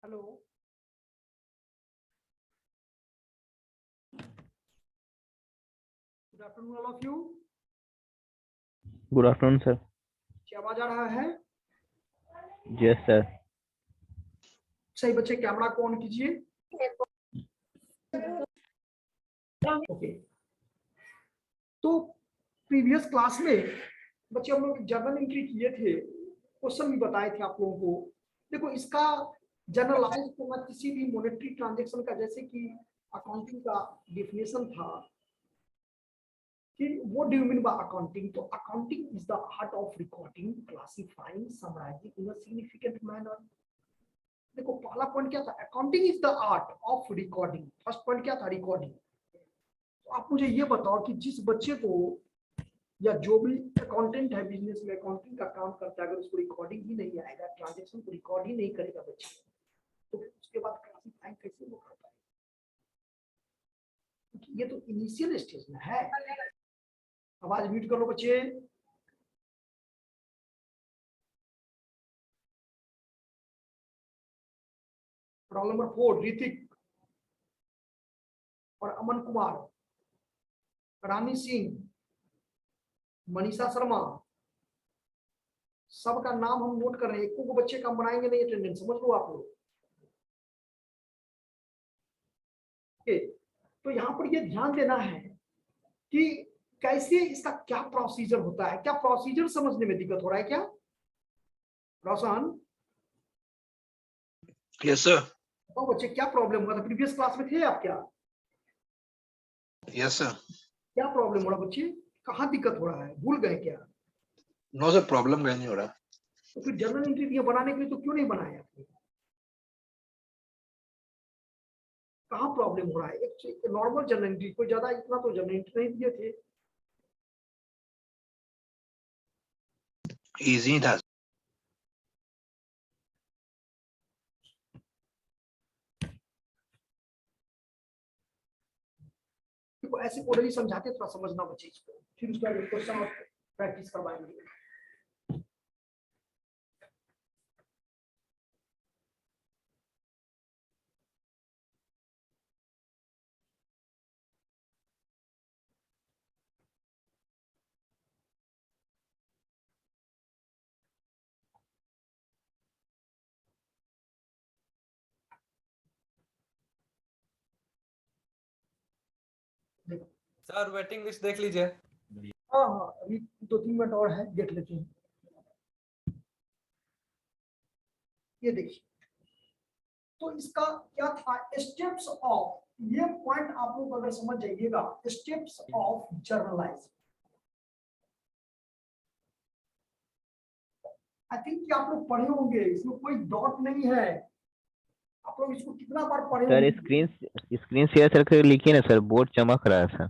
Hello. Good afternoon all of you. Good afternoon sir. क्या आवाज आ रहा है? Yes sir. सही बच्चे, कैमरा को ऑन कीजिए। ओके। तो प्रीवियस क्लास में बच्चे हम लोग जर्नल एंट्री किए थे, क्वेश्चन भी बताए थे आप लोगों को। देखो, इसका जनरलाइज करना किसी भी मॉनेटरी ट्रांजैक्शन का, जैसे कि अकाउंटिंग का डेफिनेशन था कि what do you mean by accounting. तो accounting is the art of recording, classifying, summarising in a significant manner. देखो, पहला पॉइंट क्या था? Accounting is the art of recording. First point क्या था? रिकॉर्डिंग। तो आप मुझे ये बताओ कि जिस बच्चे को या जो भी अकाउंटेंट है, बिजनेस में अकाउंटिंग का काम करता है, अगर उसको रिकॉर्डिंग ही नहीं आएगा, ट्रांजेक्शन को रिकॉर्ड ही नहीं करेगा बच्चे, तो उसके बाद क्लासिफाइंग कैसे वो कर पाएगा? क्योंकि ये तो इनिशियल स्टेज में है। आवाज म्यूट कर लो बच्चे। रोल नंबर 4 ऋतिक और अमन कुमार, रानी सिंह, मनीषा शर्मा, सबका नाम हम नोट कर रहे हैं। एक को बच्चे का बनाएंगे नहीं अटेंडेंस, समझ लो आप लोग। तो यहाँ पर ये ध्यान देना है कि कैसे इसका क्या प्रोसीजर होता है। क्या प्रोसीजर समझने में दिक्कत हो रहा है क्या रोशन? Yes sir. तो बच्चे क्या प्रॉब्लम हुआ था? प्रीवियस क्लास में थे आप क्या? Yes sir. क्या प्रॉब्लम हो रहा बच्चे? कहाँ दिक्कत हो रहा है? भूल गए क्या? नो सर, प्रॉब्लम कहीं नहीं हो रहा। तो फिर जर्नल एंट्री बनाने के लिए तो क्यों नहीं बनाया आपने? कहाँ प्रॉब्लम हो रहा है? एक नॉर्मल जर्नल एंट्री, कोई ज्यादा इतना तो जर्नल एंट्री नहीं दिए थे। इजी था। देखो, ऐसे ऑलरेडी समझाते, थोड़ा समझना बच्चे इसको, फिर उसका क्वेश्चन और प्रैक्टिस करवाएंगे। सर वेटिंग लिस्ट देख लीजिए। हाँ हाँ, अभी 2-3 मिनट और है, देख लेते हैं। ये देखिए, तो इसका क्या था? स्टेप्स ऑफ, ये पॉइंट आप लोग अगर समझ जाइएगा, steps of generalized. I think आप लोग पढ़े होंगे, इसमें कोई डाउट नहीं है। आप लोग इसको कितना बार पढ़े सर होंगे? स्क्रीन शेयर करके लिखिए ना सर, बोर्ड चमक रहा है सर।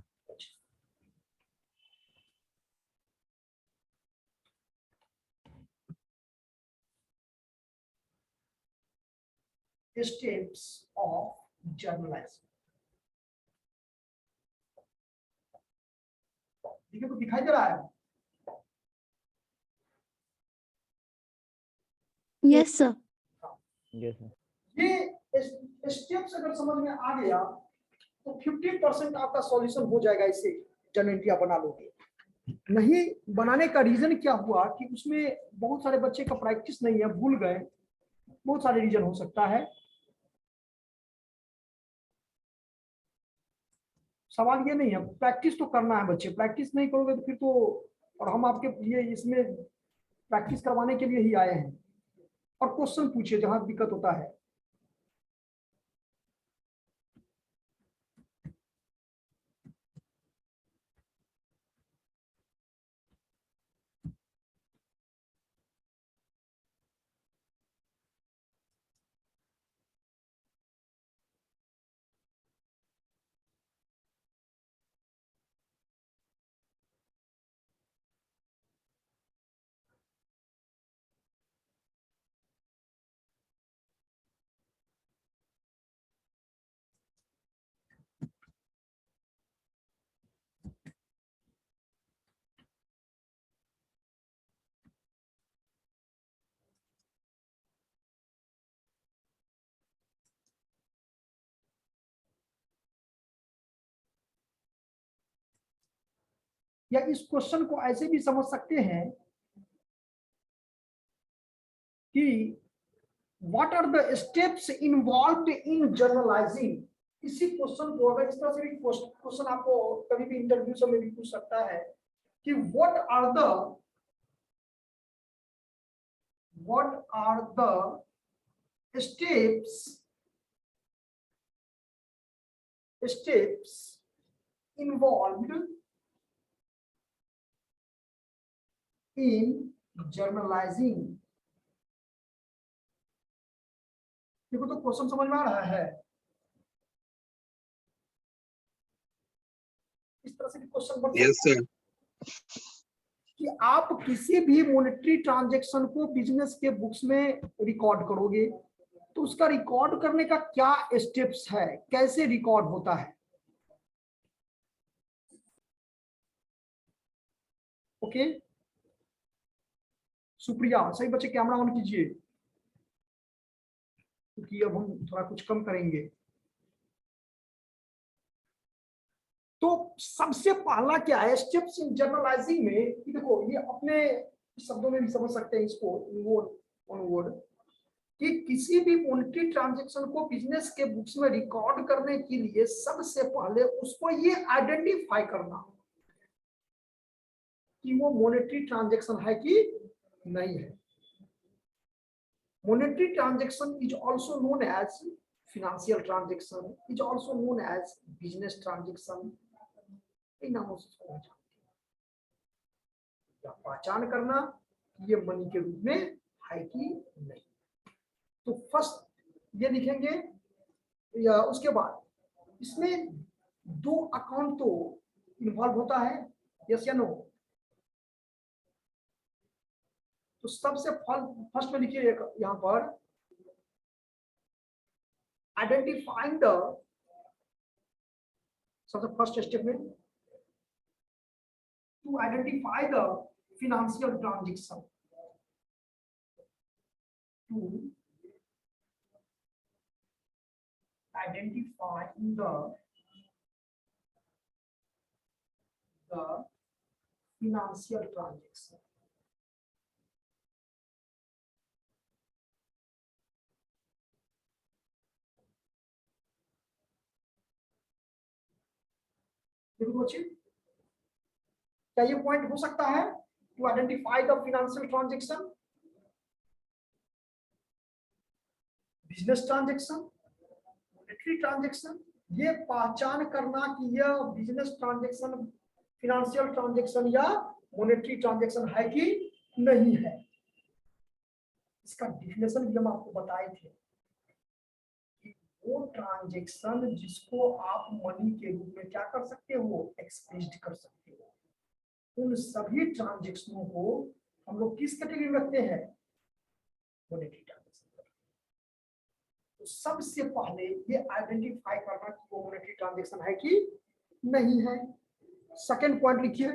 स्टेप्स ऑफ जर्नलाइज, ठीक है? तो दिखाई दे रहा है? Yes sir. Yes sir. ये स्टेप्स अगर समझ में आ गया तो 50% आपका सॉल्यूशन हो जाएगा। इसे जर्नल एंट्री आप बना लोगे। नहीं बनाने का रीजन क्या हुआ कि उसमें बहुत सारे बच्चे का प्रैक्टिस नहीं है, भूल गए, बहुत सारे रीजन हो सकता है। सवाल ये नहीं है, प्रैक्टिस तो करना है बच्चे। प्रैक्टिस नहीं करोगे तो फिर तो, और हम आपके लिए इसमें प्रैक्टिस करवाने के लिए ही आए हैं। और क्वेश्चन पूछिए जहां दिक्कत होता है। या इस क्वेश्चन को ऐसे भी समझ सकते हैं कि what are the steps involved in journalizing. इसी क्वेश्चन को अगर इस तरह से भी क्वेश्चन आपको कभी भी इंटरव्यू से में भी पूछ सकता है कि what are the steps involved in journalizing। देखो तो क्वेश्चन समझ में आ रहा है। इस तरह से भी क्वेश्चन बन Yes, सकता है sir. कि आप किसी भी मॉनेटरी ट्रांजैक्शन को बिजनेस के बुक्स में रिकॉर्ड करोगे तो उसका रिकॉर्ड करने का क्या स्टेप्स है, कैसे रिकॉर्ड होता है। ओके सुप्रिया, सही बच्चे कैमरा ऑन कीजिए क्योंकि अब हम थोड़ा कुछ कम करेंगे। तो सबसे पहला क्या है स्टेप्स इन जर्नलाइजिंग में, कि देखो ये अपने शब्दों में भी समझ सकते हैं इसको वन वर्ड, कि किसी भी मॉनेटरी ट्रांजैक्शन को बिजनेस के बुक्स में रिकॉर्ड करने के लिए सबसे पहले उसको ये आइडेंटिफाई करना कि वो मॉनेटरी ट्रांजैक्शन है कि नहीं है। Monetary transaction is also known as financial transaction, is also known as business transaction. इन नामों से पहचान करना कि ये मनी के रूप में है कि नहीं। तो फर्स्ट ये लिखेंगे, या उसके बाद इसमें दो अकाउंट तो इन्वॉल्व होता है, यस या नो। तो सबसे फर्स्ट में लिखिए यहां पर आइडेंटिफाइंग द, सबसे फर्स्ट स्टेप में to identify the financial transaction, to identify the financial transaction। देखो बच्चे क्या ये पॉइंट हो सकता है, to identify the financial transaction, business transaction, monetary transaction, ये पहचान करना कि यह बिजनेस ट्रांजैक्शन, फिनेंशियल ट्रांजैक्शन या मॉनेटरी ट्रांजैक्शन है कि नहीं है। इसका डिफिनेशन भी हम आपको बताए थे कि वो ट्रांजैक्शन जिसको आप मनी के रूप में क्या कर सकते हो, एक्सप्रेस्ड कर सकते हो, उन सभी ट्रांजैक्शनों को हम लोग किस कैटेगरी में रखते हैं, मॉनेटरी ट्रांजैक्शन। तो सबसे पहले ये आइडेंटिफाई करना कि वो मॉनेटरी ट्रांजैक्शन है कि नहीं है। सेकंड पॉइंट लिखिए,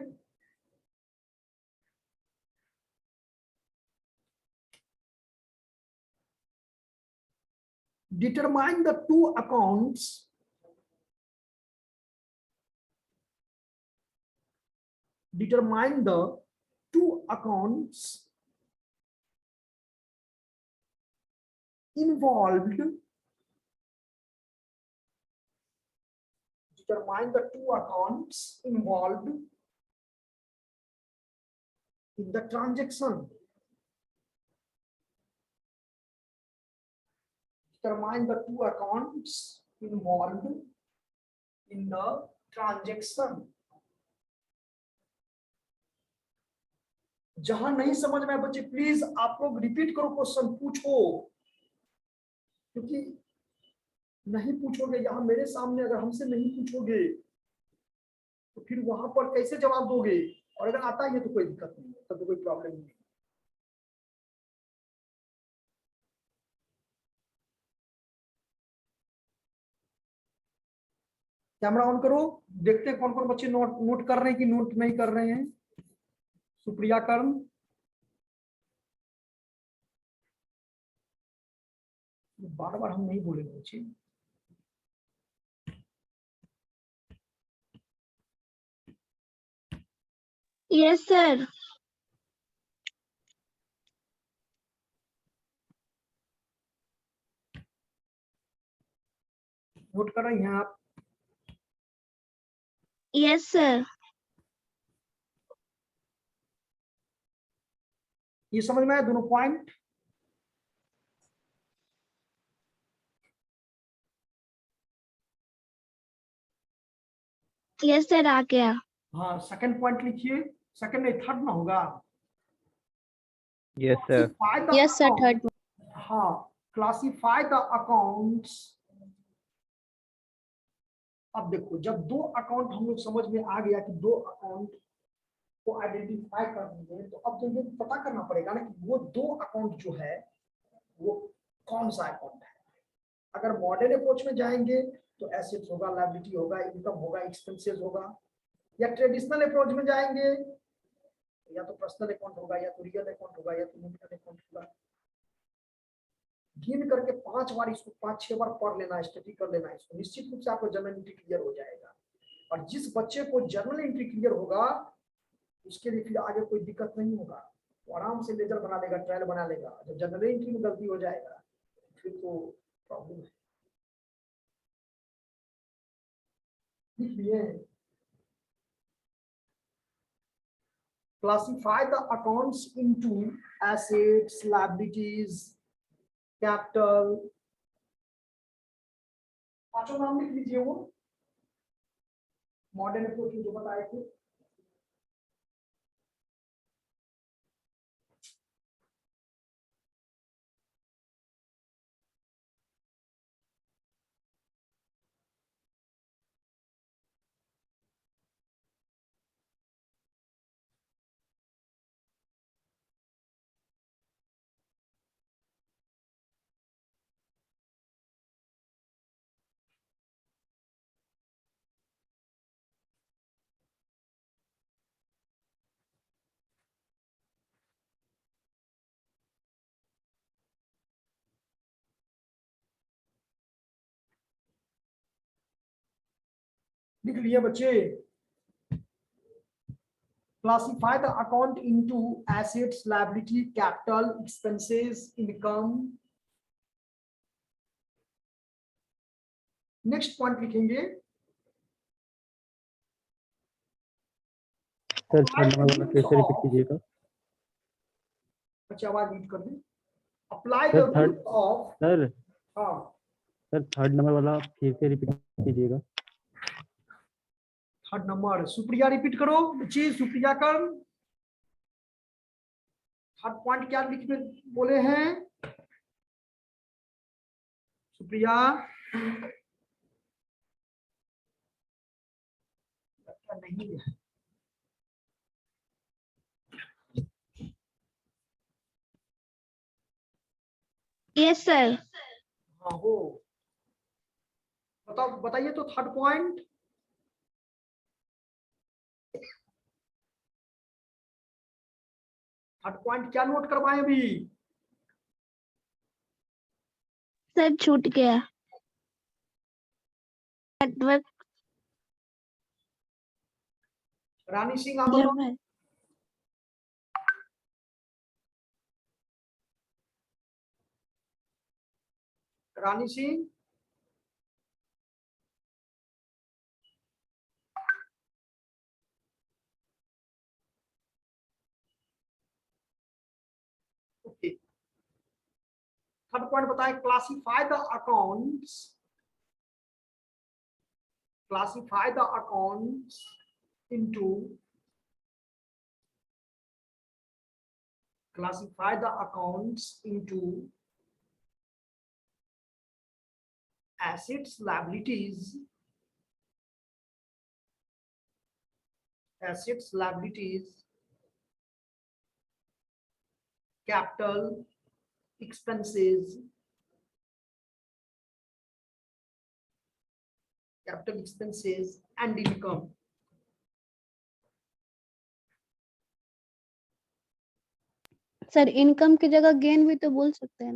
determine the two accounts involved, determine the two accounts involved in the transaction, determine the two accounts involved in the transaction। जहां नहीं समझ में बच्चे प्लीज आप लोग रिपीट करो, क्वेश्चन पूछो, क्योंकि नहीं पूछोगे यहां मेरे सामने, अगर हमसे नहीं पूछोगे तो फिर वहां पर कैसे जवाब दोगे। और अगर आता है तो कोई दिक्कत नहीं है, तब तो कोई प्रॉब्लम नहीं है। कैमरा ऑन करो, देखते हैं कौन कौन बच्चे नोट कर रहे हैं कि नोट नहीं कर रहे हैं। सुप्रिया कर्ण, बार बार हम नहीं बोलेंगे बच्चे। Yes, sir. नोट कर रही हैं आप? Yes, sir. ये समझ में आया दोनों पॉइंट? Yes, sir. आ गया. हाँ, सेकंड पॉइंट लिखिए. सेकंड नहीं, थर्ड ना होगा. Yes, sir. Classify the Yes, sir. account. Third. हाँ, क्लासिफाई द अकाउंट्स. अब देखो, जब दो अकाउंट हम लोग समझ में आ गया कि दो अकाउंट को आइडेंटिफाई कर देंगे, तो अब तो ये पता करना पड़ेगा ना कि वो दो अकाउंट जो है वो कौन सा अकाउंट है. अगर मॉडर्न अप्रोच में जाएंगे तो एसेट्स होगा, लायबिलिटी होगा, इनकम होगा, एक्सपेंसेस होगा. या ट्रेडिशनल अप्रोच में जाएंगे, या तो पर्सनल अकाउंट होगा, या तो रियल अकाउंट होगा, या तो नॉमिनल अकाउंट होगा. गिन करके 5 बार इसको 5-6 बार पढ़ लेना, स्टडी कर लेना इसको, निश्चित रूप से आपको जर्नल एंट्री क्लियर हो जाएगा. और जिस बच्चे को जर्नल एंट्री क्लियर होगा उसके लिए फिर आगे कोई दिक्कत नहीं होगा. वो आराम से लेजर बना लेगा, ट्रायल बना लेगा. जब जर्नल एंट्री में गलती हो जाएगा फिर तो प्रॉब्लम है. लिख लिए? Classify the accounts into assets, liabilities, capital. पांचों नाम लिख लीजिए वो मॉडर्न अप्रोच में जो बताए थे. लिख लिए बच्चे? Classify the account into assets, liability, capital, expenses, income. Next point लिखेंगे. सर थर्ड नंबर वाला फिर से रिपीट कीजिएगा. अच्छा, आवाज म्यूट कर दें. Apply the sir third rule of. Sir हाँ, सर थर्ड नंबर वाला फिर से रिपीट कीजिएगा. थर्ड नंबर सुप्रिया रिपीट करो बच्ची. सुप्रिया कर. थर्ड पॉइंट क्या लिखने बोले हैं सुप्रिया? नहीं है. Yes, sir. हाँ हो, बताओ, बताइए तो थर्ड पॉइंट. थर्ड पॉइंट क्या नोट करवाएं अभी? सर छूट गया. नेटवर्क. रानी सिंह आप बताओ. रानी सिंह. ओके, थर्ड पॉइंट बताएं. Classify the accounts. Classify the accounts into. Classify the accounts into assets, liabilities, capital, expenses, and income. Sir income की जगह गेन भी तो बोल सकते हैं.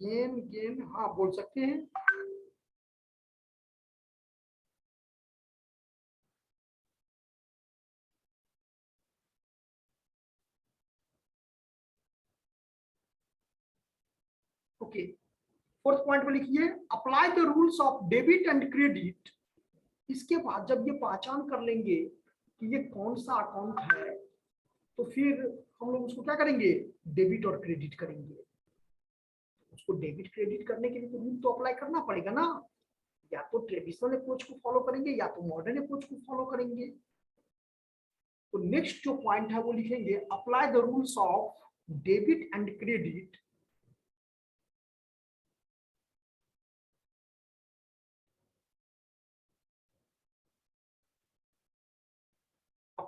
गेन हाँ बोल सकते हैं. ओके, फोर्थ पॉइंट में लिखिए apply the rules of debit and credit. इसके बाद जब ये पहचान कर लेंगे कि ये कौन सा अकाउंट है, तो फिर हम लोग उसको क्या करेंगे, डेबिट और क्रेडिट करेंगे। उसको डेबिट क्रेडिट करने के लिए तो रूल तो अप्लाई करना पड़ेगा ना, या तो ट्रेडिशनल अप्रोच को फॉलो करेंगे या तो मॉडर्न अप्रोच को फॉलो करेंगे। तो नेक्स्ट जो पॉइंट है वो लिखेंगे apply the rules of debit and credit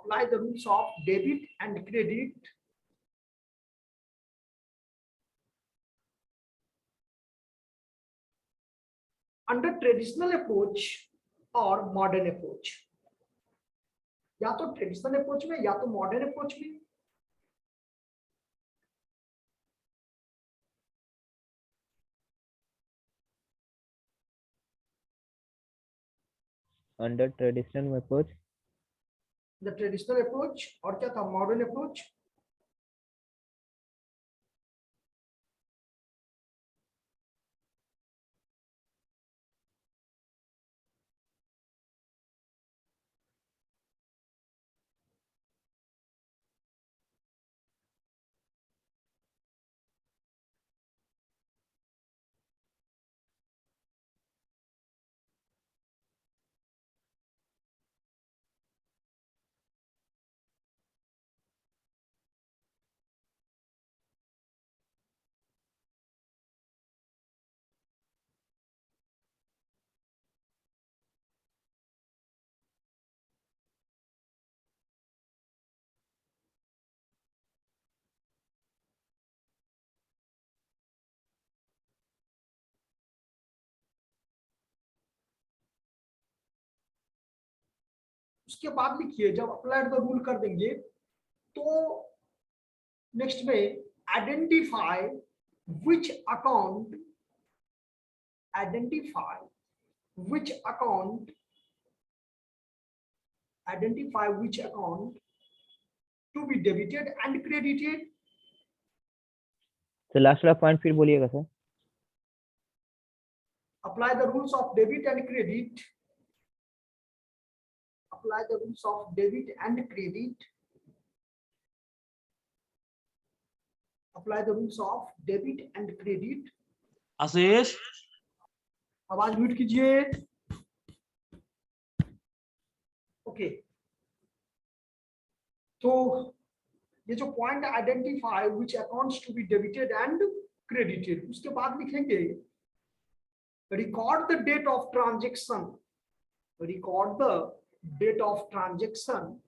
apply the rules of debit and credit under traditional approach और मॉडर्न अप्रोच, या तो ट्रेडिशनल अप्रोच में या तो मॉडर्न अप्रोच में। Under traditional approach, the traditional approach और क्या था, मॉडर्न अप्रोच। उसके बाद लिखिए जब अप्लाइड द रूल कर देंगे तो नेक्स्ट में identify which account, identify which account to be debited and credited। तो लास्ट वाला पॉइंट फिर बोलिएगा sir. apply the rules of debit and credit, apply the rules of debit and credit, apply the rules of debit and credit। Ashish आवाज mute कीजिए। Okay, तो ये जो point identify which accounts to be debited and credited, उसके बाद लिखेंगे record the date of transaction, record the date of transaction,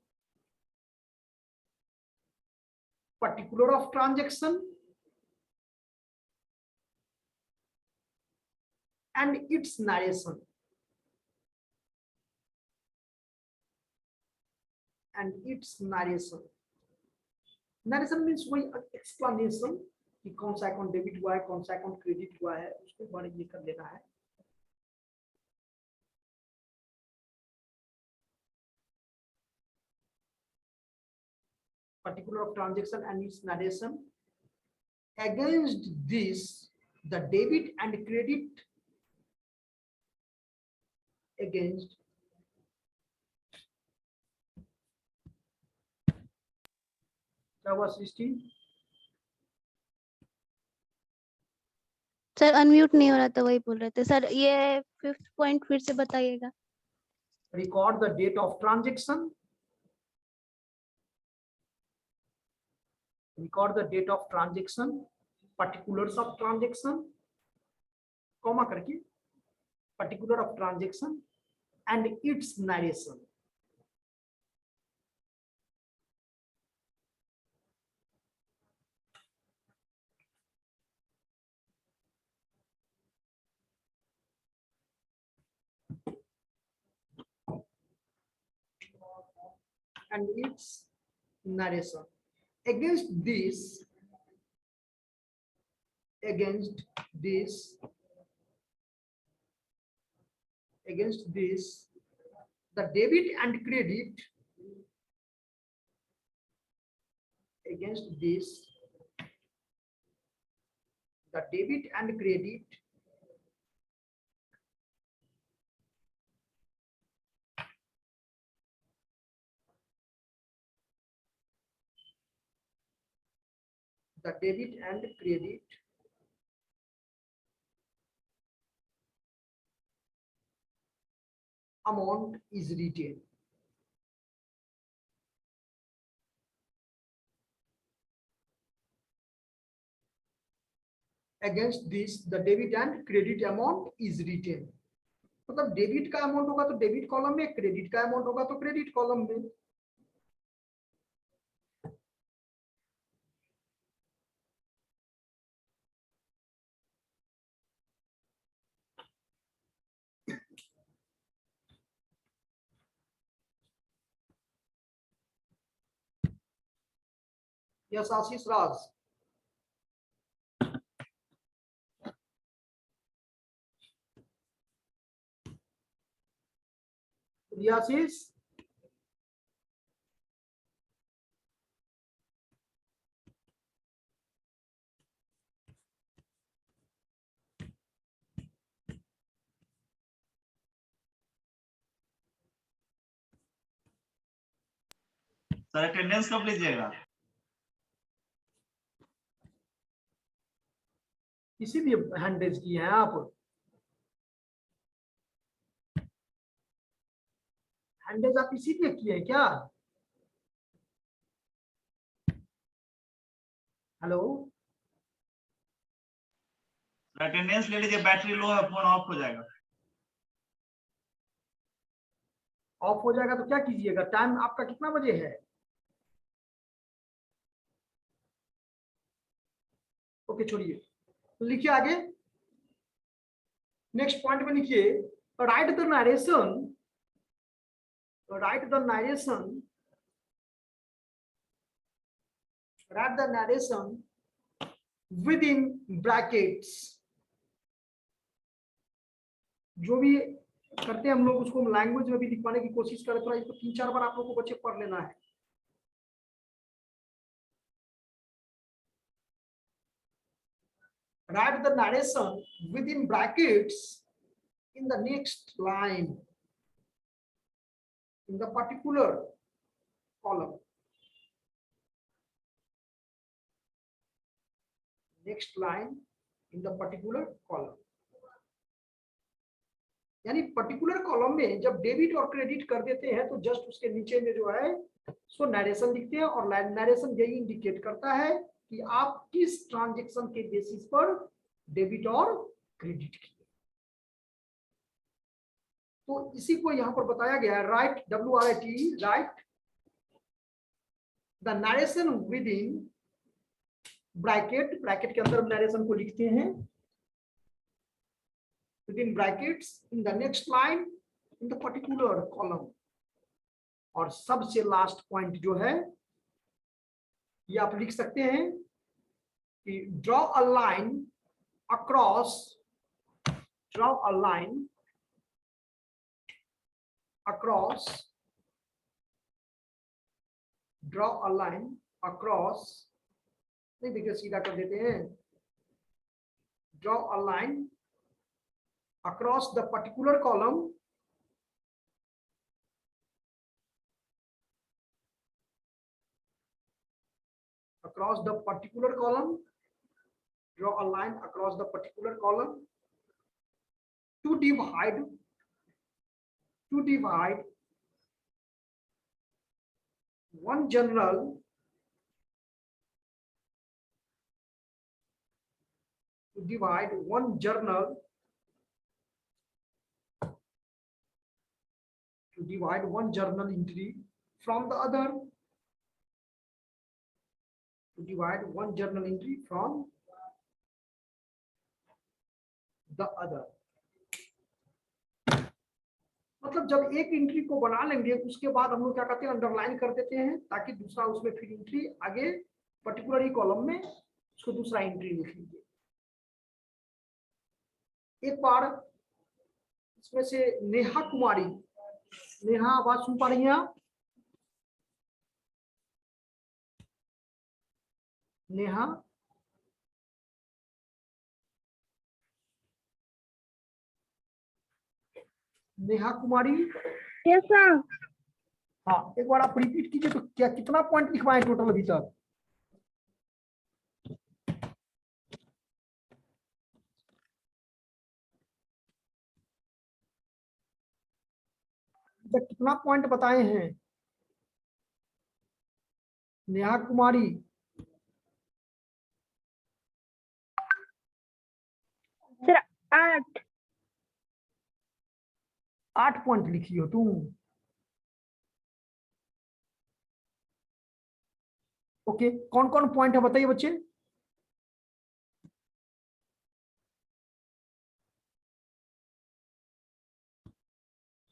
particular of transaction and its narration, and its narration। narration means वही explanation कि कौन सा account debit हुआ है कौन सा अकाउंट क्रेडिट हुआ है, उसको बड़े ये कर लेना है। particular of transaction and its narration। against this the debit and credit, against क्या हुआ सृष्टि? सर अनम्यूट नहीं हो रहा था, वही बोल रहे थे सर। ये फिफ्थ पॉइंट फिर से बताइएगा। record the date of transaction, record the date of transaction, particulars of transaction, comma करके particular of transaction and its narration। and its narration। against this, against this, against this the debit and credit, against this the debit and credit amount is retained. Against this, the debit and credit amount is retained. मतलब debit का amount होगा तो debit column में, credit का amount होगा तो credit column में. Yes आशीष राज. आशीष sir attendance कब लीजिएगा? इसीलिए हैंड रेज किए हैं आप. हैंड रेज आप इसीलिए किए हैं क्या? हेलो, अटेंडेंस ले लीजिए, बैटरी लो है, फोन ऑफ हो जाएगा. ऑफ हो जाएगा तो क्या कीजिएगा? टाइम आपका कितना बजे है? ओके छोड़िए, तो लिखिए आगे. नेक्स्ट पॉइंट में लिखिए, right the narration with in brackets. जो भी करते हैं हम लोग उसको लैंग्वेज में भी लिखवाने की कोशिश करें. थोड़ा इसको 3-4 बार आप लोगों को बच्चे पढ़ लेना है. Write the narration within brackets in the next line in the particular column. Next line in the particular column. यानी पर्टिकुलर कॉलम में जब डेबिट और क्रेडिट कर देते हैं तो जस्ट उसके नीचे में जो है सो नरेशन लिखते हैं. और नरेशन यही इंडिकेट करता है कि आप किस ट्रांजैक्शन के बेसिस पर डेबिट और क्रेडिट किए. तो इसी को यहां पर बताया गया है. Right, WRIT, right the narration with in bracket. Bracket के अंदर नरेशन को लिखते हैं within brackets in the next line in the particular column. और सबसे लास्ट पॉइंट जो है ये आप लिख सकते हैं कि draw a line across नहीं देखिए सीधा कर देते हैं. draw a line across the particular column draw a line across the particular column to divide one journal entry from the other. मतलब जब एक एंट्री को बना लेंगे उसके बाद हम लोग क्या करते हैं, अंडरलाइन कर देते हैं ताकि दूसरा उसमें फिर एंट्री आगे पर्टिकुलर ही कॉलम में उसको दूसरा एंट्री लिख लीजिए. एक बार इसमें से नेहा कुमारी, नेहा आवाज सुन पा रही हैं आप? नेहा नेहा कुमारी। Yes sir. हाँ, एक बार आप रिपीट कीजिए तो क्या कितना पॉइंट लिखवाए टोटल अभी तक? अभी तक कितना पॉइंट बताए हैं नेहा कुमारी? सर 8। 8 पॉइंट लिखी हो तुम। ओके, कौन कौन पॉइंट है बताइए बच्चे।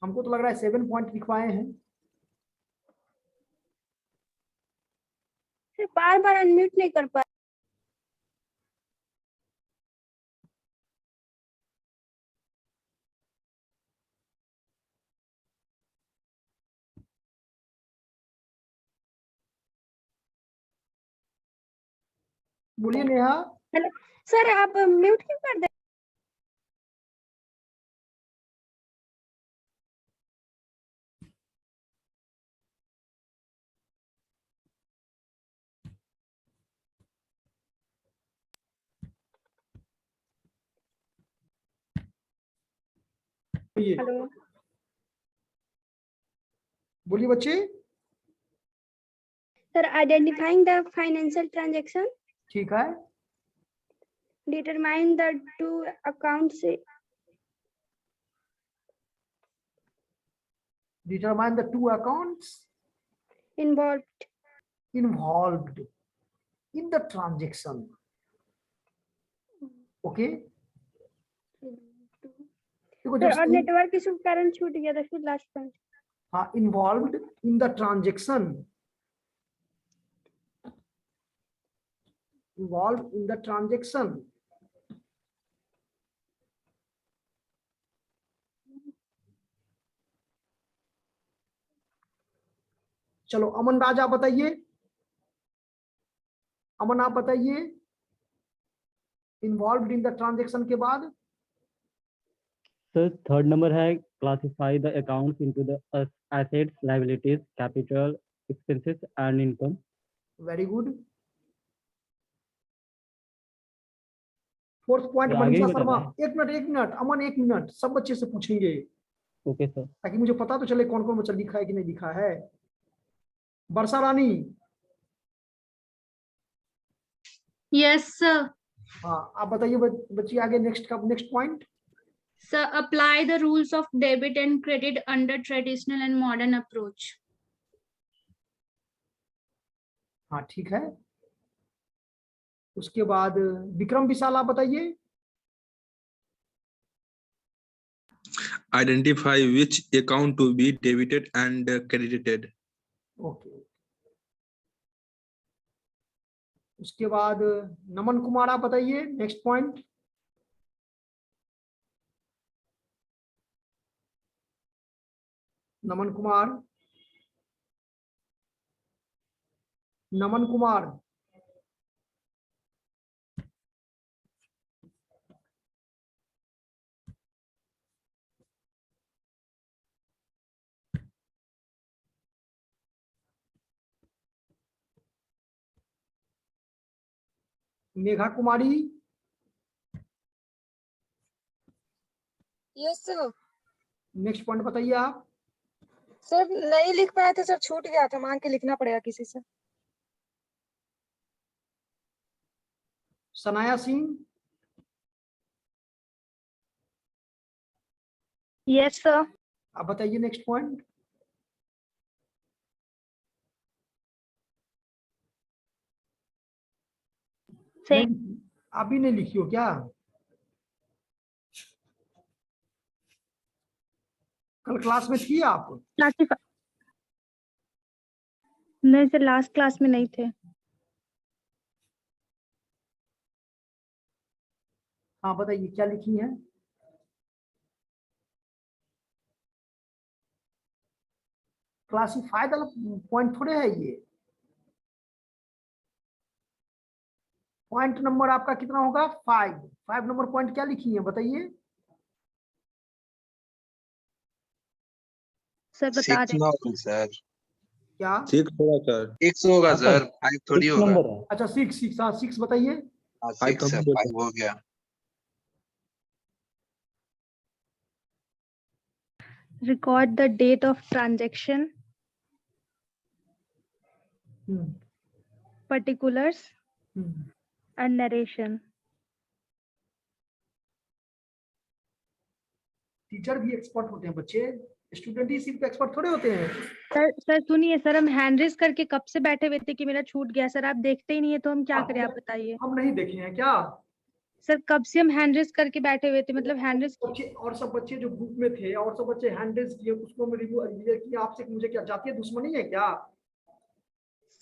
हमको तो लग रहा है 7 पॉइंट लिखवाए हैं। सर बार बार अनम्यूट नहीं कर पा। बोलिए नेहा। हेलो सर, आप म्यूट क्यों कर दे? बोलिए हेलो बोलिए बच्चे। Sir, identifying the financial transaction, ठीक है। Determine the two accounts determine the two accounts involved in the transaction. Okay, देखो सर, जब और नेटवर्क इशू के कारण छूट गया था फिर लास्ट पॉइंट। हाँ, involved in the transaction, involved in the transaction. चलो अमन राज आप बताइए। अमन आप बताइए, इन्वॉल्व इन द ट्रांजेक्शन के बाद। सर थर्ड नंबर है classify the accounts into the assets, liabilities, capital, expenses and income. Very good. Fourth point तो आगे मनीषा भी शर्मा। बताना है। 1 मिनट अमन, 1 मिनट, सब बच्चे से पूछेंगे ओके सर। ताकि मुझे पता तो चले कौन कौन बच्चा लिखा है कि नहीं लिखा है। वर्षा रानी। Yes sir. हाँ, आप बताइए बच्ची आगे नेक्स्ट का next point. Sir, apply the rules of debit and credit under traditional and modern approach. हाँ ठीक है। उसके बाद विक्रम विशाल आप बताइए। Identify which account to be debited and credited. Okay. उसके बाद नमन कुमार आप बताइए next point. Naman Kumar. Naman Kumar. Megha Kumari. Yes sir. Next point बताइए आप। सर नहीं लिख पाए थे सर, छूट गया था, मांग के लिखना पड़ेगा किसी से। सनाया सिंह। Yes sir. आप बताइए नेक्स्ट पॉइंट। नहीं, आप भी नहीं लिखी हो क्या? कल क्लास में थी आप? नहीं सर, लास्ट क्लास में नहीं थे। हाँ बताइए क्या लिखी है। क्लासिफाइड पॉइंट थोड़े है ये। पॉइंट नंबर आपका कितना होगा? 5 नंबर पॉइंट क्या लिखी है बताइए। सर बता 6 दें। ना होगा सर, क्या? 6 होगा सर। 6 होगा हाँ सर, सर, 5 थोड़ी 6 होगा। नंबर है। अच्छा 6 हाँ 6 बताइए। हाँ 5 6 है, हम बोल 5 हो गया। Record the date of transaction, hmm, particulars hmm. and narration. Teacher भी एक्सपर्ट होते हैं बच्चे, स्टूडेंट ही सिर्फ एक्सपर्ट थोड़े होते हैं। सर सुनिए सर, हम हैंड रेज करके कब से बैठे हुए थे कि मेरा छूट गया सर, आप देखते ही नहीं है तो हम क्या करें, आप बताइए। हम नहीं देखे हैं क्या? सर कब से हम हैंड रेज करके बैठे हुए थे, मतलब हैंड रेज। बच्चे और सब बच्चे जो ग्रुप में थे और सब बच्चे हैंड रेज किए, उसको मैं रिव्यू किया आपसे, मुझे क्या जातीय दुश्मनी है क्या?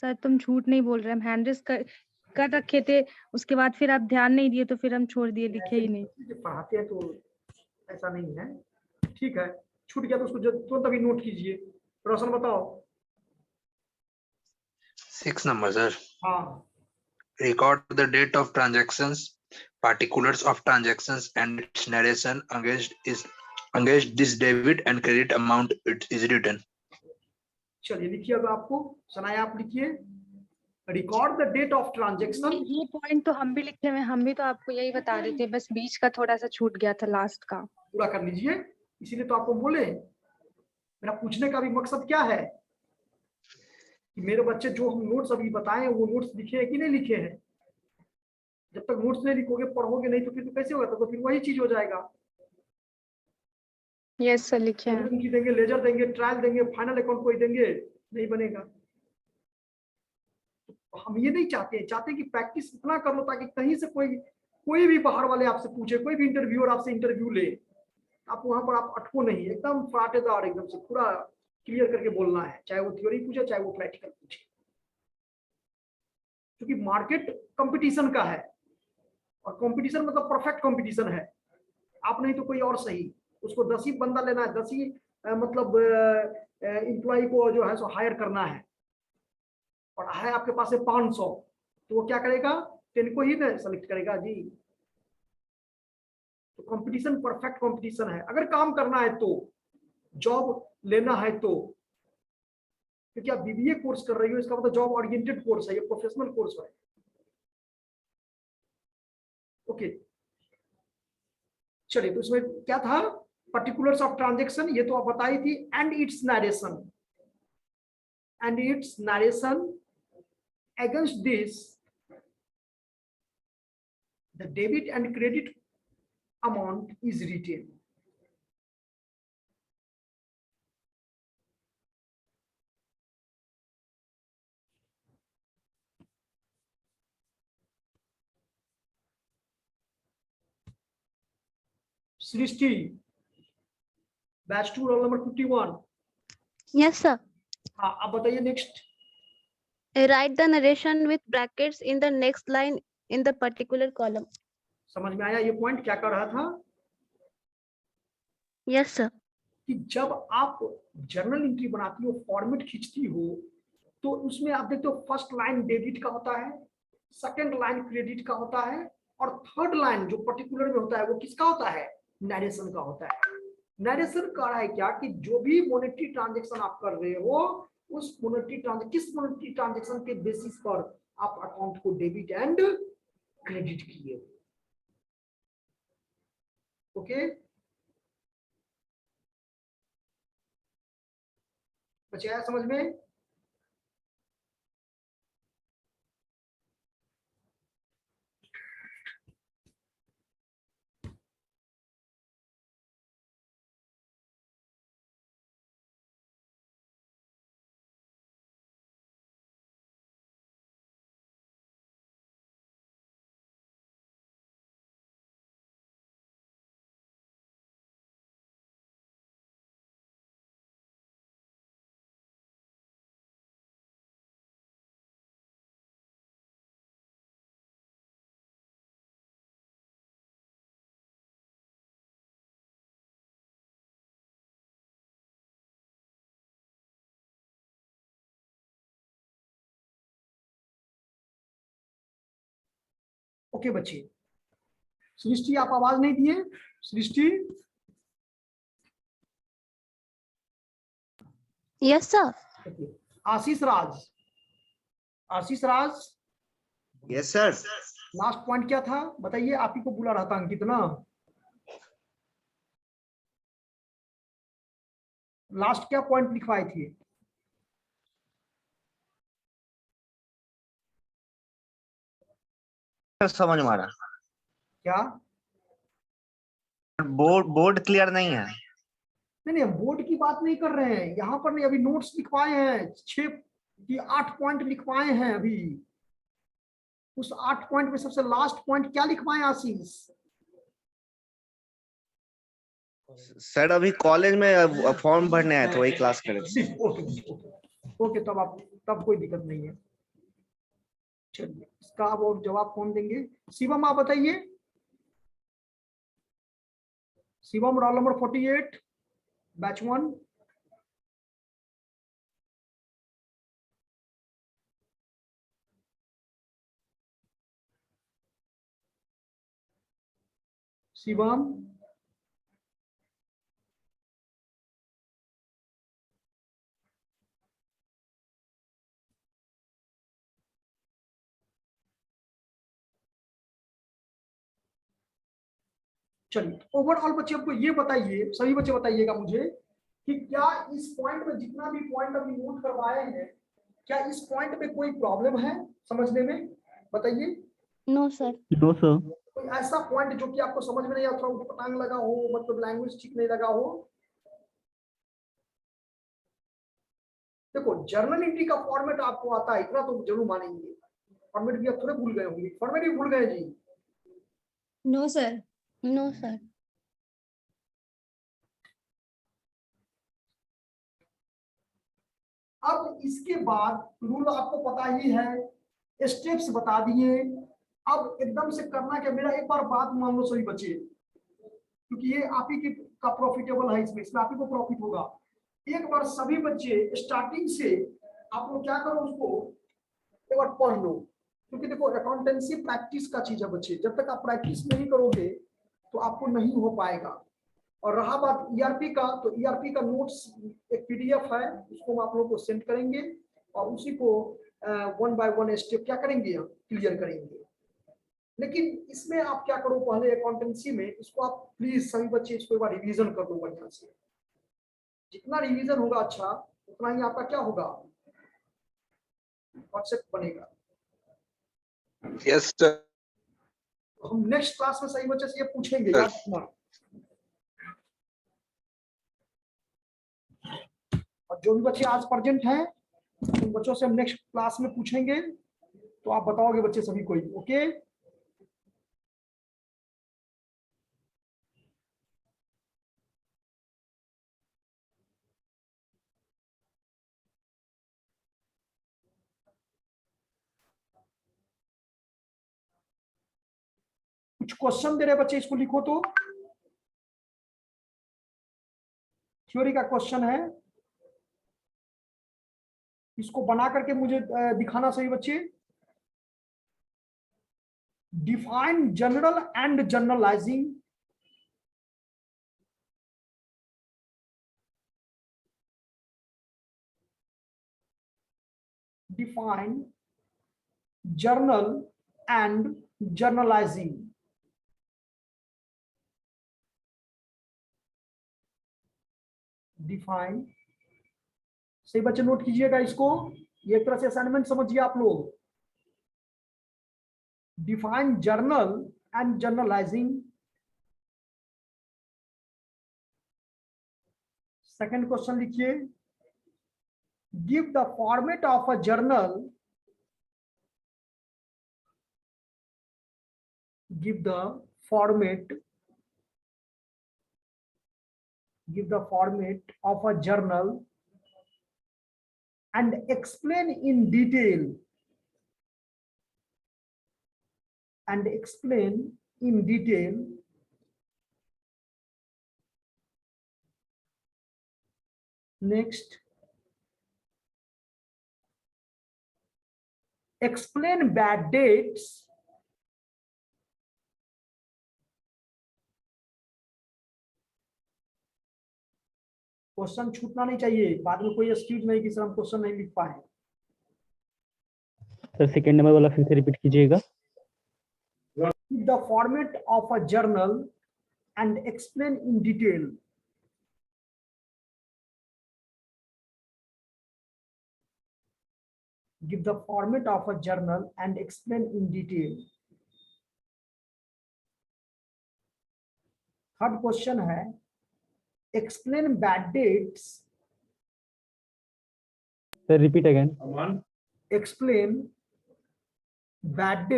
सर तुम झूठ नहीं बोल रहे, हम हैंड रेज कर रखे थे, उसके बाद फिर आप ध्यान नहीं दिए तो फिर हम छोड़ दिए, लिखे ही नहीं। जो पढ़ाते हैं तो ऐसा नहीं है। ठीक है, छूट गया तो उसको तुरंत अभी नोट कीजिए। रोशन बताओ। 6 नंबर सर। हाँ Record the date of transactions, particulars of transactions and its narration against this debit and credit amount it is written. चलिए लिखिए, अब आपको सुनाया, आप लिखिए। Record the date of transaction. ये पॉइंट तो हम भी लिखे हुए, हम भी तो आपको यही बता रहे थे, बस बीच का थोड़ा सा छूट गया था, लास्ट का। पूरा कर लीजिए, इसीलिए तो आपको बोले। मेरा पूछने का भी मकसद क्या है कि मेरे बच्चे जो हम नोट्स अभी बताएं वो नोट्स लिखे हैं कि नहीं लिखे हैं। जब तक नोट्स नहीं लिखोगे, पढ़ोगे नहीं, तो फिर तो कैसे होगा? तो फिर वही चीज हो जाएगा। यस सर लिखे हैं। की देंगे, लेजर देंगे, ट्रायल देंगे, फाइनल अकाउंट कोई देंगे, नहीं बनेगा। तो हम ये नहीं चाहते कि प्रैक्टिस इतना कर लो ताकि कहीं से कोई भी बाहर वाले आपसे पूछे, कोई भी इंटरव्यूअर आपसे इंटरव्यू ले, आप वहां पर आप अटको नहीं, एकदम फराटेदार, एकदम से पूरा क्लियर करके बोलना है, चाहे वो थ्योरी पूछे चाहे वो प्रैक्टिकल पूछे। क्योंकि मार्केट कंपटीशन का है, और कंपटीशन मतलब परफेक्ट कंपटीशन है। आप नहीं तो कोई और सही, उसको 10 ही बंदा लेना है, 10 ही मतलब एम्प्लॉय को जो है सो हायर करना है, और है आपके पास है 500, तो वो क्या करेगा? 10 को ही ना सेलेक्ट करेगा जी। तो कंपटीशन परफेक्ट कंपटीशन है। अगर काम करना है तो, जॉब लेना है तो, क्योंकि आप बीबीए कोर्स कर रही हो, इसका मतलब जॉब ओरिएंटेड कोर्स है, ये प्रोफेशनल कोर्स है। ओके, चलिए, तो इसमें क्या था? पर्टिकुलर्स ऑफ ट्रांजेक्शन, ये तो आप बताई थी, and it's narration against this the debit and credit amount is written. Srishti, batch 2 roll number 51। Yes sir. हाँ, अब बताइए next. Write the narration with brackets in the next line in the particular column. समझ में आया ये point क्या कर रहा था? Yes sir. कि जब आप जर्नल एंट्री बनाती हो, फॉर्मेट खींचती हो, तो उसमें आप देखते हो फर्स्ट लाइन डेबिट का होता है, सेकंड लाइन क्रेडिट का होता है, और थर्ड लाइन जो पर्टिकुलर में होता है वो किसका होता है? नरेशन का होता है। नरेशन कर रहा है क्या कि जो भी मॉनेटरी ट्रांजैक्शन आप कर रहे हो, उस किस मॉनेटरी ट्रांजैक्शन के बेसिस पर आप अकाउंट को डेबिट एंड क्रेडिट किए। ओके, बच्चे आया समझ में? ओके बच्चे, सृष्टि आप आवाज नहीं दिए। सृष्टि, Yes, sir. Okay. आशीष राज, आशीष राज, यस सर। लास्ट पॉइंट क्या था बताइए, आप ही को बुला रहा था अंकित ना, लास्ट क्या पॉइंट लिखवाए थे? समझ में आ रहा, क्या? बोर्ड क्लियर नहीं है। नहीं नहीं, बोर्ड की बात नहीं कर रहे हैं यहाँ पर, नहीं अभी नोट्स लिखवाए हैं 6 की 8 पॉइंट लिखवाए हैं अभी, उस 8 पॉइंट में सबसे लास्ट पॉइंट क्या लिखवाए आशीष? सर अभी कॉलेज में फॉर्म भरने आए थे, वही क्लास करे थे। ओके, तब कोई दिक्कत नहीं है। चलिए, इसका अब और जवाब कौन देंगे? शिवम आप बताइए, Shivam roll number 48 batch 1। Shivam, चलिए ओवरऑल बच्चे आपको ये बताइए, सभी बच्चे बताइएगा मुझे कि क्या इस पॉइंट में जितना भी पॉइंट अभी नोट करवाए हैं, क्या इस पॉइंट में कोई प्रॉब्लम है समझने में? बताइए। No, sir. No, sir. कोई ऐसा पॉइंट जो कि आपको समझ में नहीं आता, उटपटांग लगा हो, मतलब लैंग्वेज ठीक नहीं लगा हो? देखो, जर्नल एंट्री का फॉर्मेट आपको आता है, इतना तो जरूर मानेंगे। फॉर्मेट भी आप थोड़े भूल गए होंगे, फॉर्मेट भी भूल गए जी? No, sir. No, sir. अब इसके बाद रूल आपको पता ही है, स्टेप्स बता दिए। अब एकदम से करना क्या, मेरा एक बार बात मान लो सभी बच्चे, क्योंकि ये आप ही का प्रॉफिटेबल है, इसमें आप ही को प्रॉफिट होगा। एक बार सभी बच्चे स्टार्टिंग से आप लोग क्या करो, उसको एक बार पढ़ लो, क्योंकि देखो अकाउंटेंसी प्रैक्टिस का चीज है बच्चे, जब तक आप प्रैक्टिस नहीं करोगे तो आपको नहीं हो पाएगा। और रहा बात ईआरपी का, तो ईआरपी का नोट्स एक पीडीएफ है, उसको हम आप लोगों को सेंड करेंगे और उसी को 1 बाय 1 स्टेप क्या करेंगे, क्लियर करेंगे। लेकिन इसमें आप क्या करो, पहले अकाउंटेंसी में इसको आप प्लीज सभी बच्चे इसको एक बार रिवीजन कर लो बढ़िया से। जितना रिवीजन होगा अच्छा, उतना ही आपका क्या होगा, कॉन्सेप्ट बनेगा। Yes sir. हम नेक्स्ट क्लास में सही बच्चे से ये पूछेंगे, याद रखना। और जो भी बच्चे आज प्रेजेंट हैं, उन बच्चों से हम नेक्स्ट क्लास में पूछेंगे, तो आप बताओगे बच्चे सभी को ही, ओके? कुछ क्वेश्चन दे रहे बच्चे, इसको लिखो तो। थ्योरी का क्वेश्चन है, इसको बना करके मुझे दिखाना सही बच्चे। Define journal and journalizing define journal and journalizing। Define, सही बच्चे नोट कीजिएगा इसको, ये एक तरह से असाइनमेंट समझिए आप लोग। Define journal and journalising. Second question लिखिए, give the format of a journal, give the format of a journal and explain in detail next explain bad dates question छूटना नहीं चाहिए, बाद में कोई एक्सक्यूज नहीं कि सर हम क्वेश्चन नहीं लिख पाए। सर सेकंड नंबर वाला फिर से रिपीट कीजिएगा। The format of a journal and explain in detail. Give the format of a journal and explain in detail. Third question है explain bad dates. Sir repeat again. Explain bad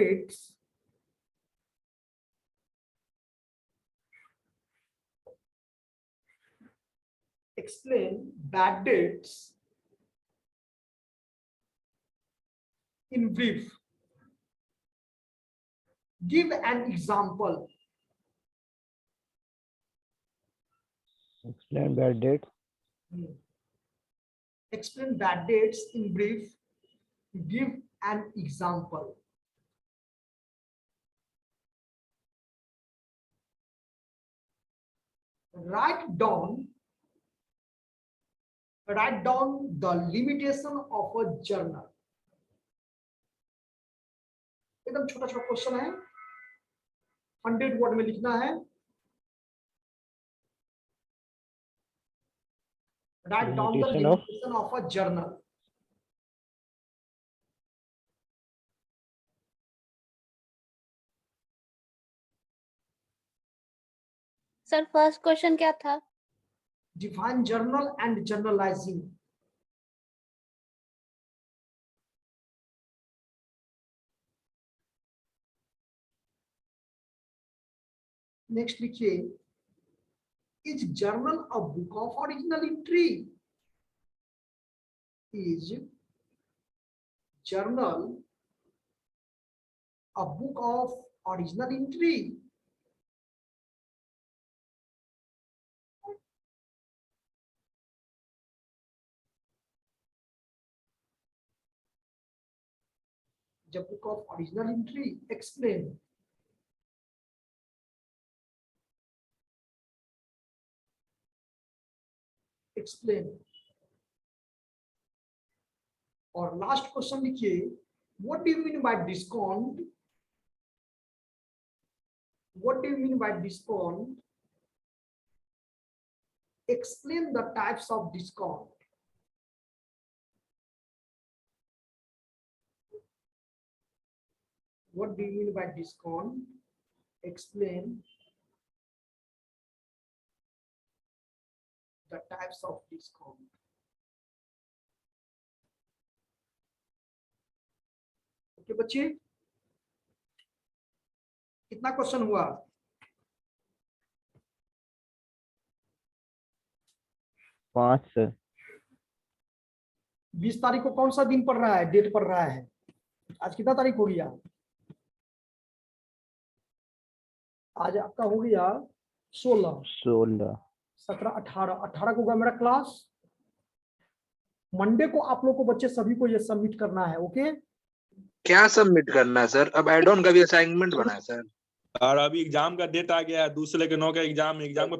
dates in brief. Give an example. Explain bad date. Explain bad dates in brief. Give an example. Write down the limitation of a journal. एकदम छोटा छोटा question है, 100 word में लिखना है। Write down the limitation of a journal. Sir first question क्या था? Define journal and journalising. Next लिखिए, is journal a book of original entry? Is journal a book of original entry? The book of original entry. Explain. Explain. और last question लिखिए, what do you mean by discount? What do you mean by discount? Explain the types of discount. What do you mean by discount? Explain the types of discount. Okay बच्चे, कितना question हुआ? 5 sir. 20 तारीख को कौन सा दिन पड़ रहा है, डेट पड़ रहा है? आज कितना तारीख हो गया? आज आपका हो गया 16, 17, 18 को होगा मेरा क्लास। मंडे को आप लोग को बच्चे सभी को ये सबमिट करना है। ओके, क्या सबमिट करना है सर? अब एड ऑन का भी असाइनमेंट बना है सर। और अभी एग्जाम का डेट आ गया है, दूसरे के 9 का एग्जाम